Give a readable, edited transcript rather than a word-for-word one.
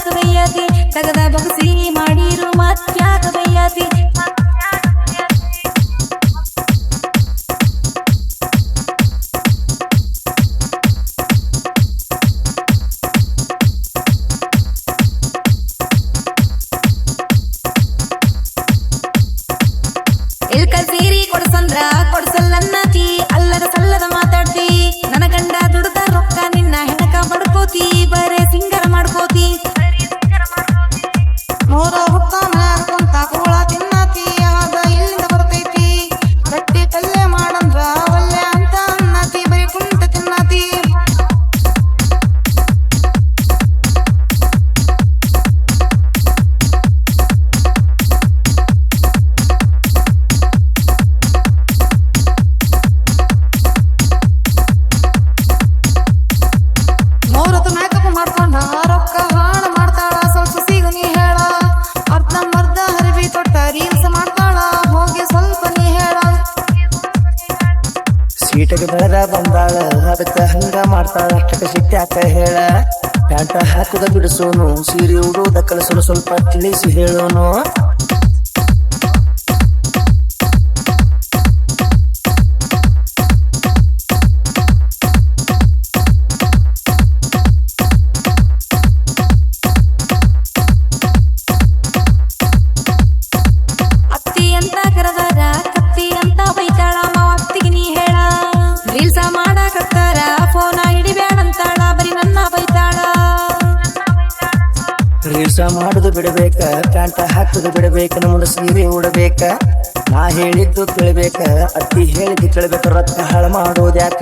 ಮತ್ಯಾಕ ಬೈಯಾತಿ ತಗದ ಬಗಸಿ ಮಾಡಿರು ಮತ್ಯಾಕ ಬೈಯಾತಿ ಇಲ್ಕ ಸೀರಿ ಕೊಡ್ಸಂದ್ರ ಕೊಡ್ಸಲ್ಲನ್ನತಿ ಅಲ್ಲದ ಸಲ್ಲದ ಮಾತಾಡ್ತಿ ನನ್ನ ಗಂಡ ದುಡ್ದ ರೊಕ್ಕ ನಿನ್ನ ಹೆಣಕ ಬಡ್ಕೋತಿ ಬರೇ ಸಿಂಗರ ಮಾಡ್ಕೋತಿ ಮೂರ ಹೊತ್ತ ಮ್ಯಾಲ ಕುಂತ ಕೂಳ ತಿನ್ನತಿ ಆದ ಇಲ್ಲಿಂದ ಬರ್ತೈತಿ ಗಟ್ಟಿ ಕಲ್ಲೆ ಮಾಡಂದ್ರ ಒಲ್ಲೆ ಅಂತ ಅನ್ನತಿ ಬರೀ ಕುಂತ ತಿನ್ನತಿ ಮಾಡ್ಕೊಂಡ ರೊಕ್ಕ ಹಾಳ ಮಾಡ್ತಾಳ ಸ್ವಲ್ಪ ಸಿಗು ನೀ ಹೇಳ ಅರ್ಧಂಬರ್ಧ ಹರಿವಿ ತೊಟ್ಟ ರೀಲ್ಸ್ ಮಾಡ್ತಾಳ ಹೋಗಿ ಸ್ವಲ್ಪ ನೀ ಹೇಳ ಸೀಟಗೆ ಬೆಳೆದ ಬಂದಾಳ ಅದಕ್ಕ ಹಂಗ ಮಾಡ್ತಾಳ ಅಷ್ಟಕ ಸಿಟ್ಟ್ಯಾಕ ಹೇಳ ಪ್ಯಾಂಟ ಹಾಕುದ ಬಿಡಿಸೋನು ಸೀರೆ ಉಡುವುದ ಕಲಸಲು ಸ್ವಲ್ಪ ತಿಳಿಸಿ ಹೇಳೋನು ರೀಲ್ಸ ಮಾಡುದು ಬಿಡಬೇಕ ಪ್ಯಾಂಟ ಹಾಕುದು ಬಿಡಬೇಕ ನಮ್ಮದ ಸೀರೆ ಉಡಬೇಕ ನಾ ಹೇಳಿದ್ದು ಕೇಳಬೇಕ ಅತ್ತಿ ಹೇಳಿದ್ದು ಕೇಳಬೇಕ ರೊಕ್ಕ ಹಾಳು ಮಾಡೋದ್ಯಾಕ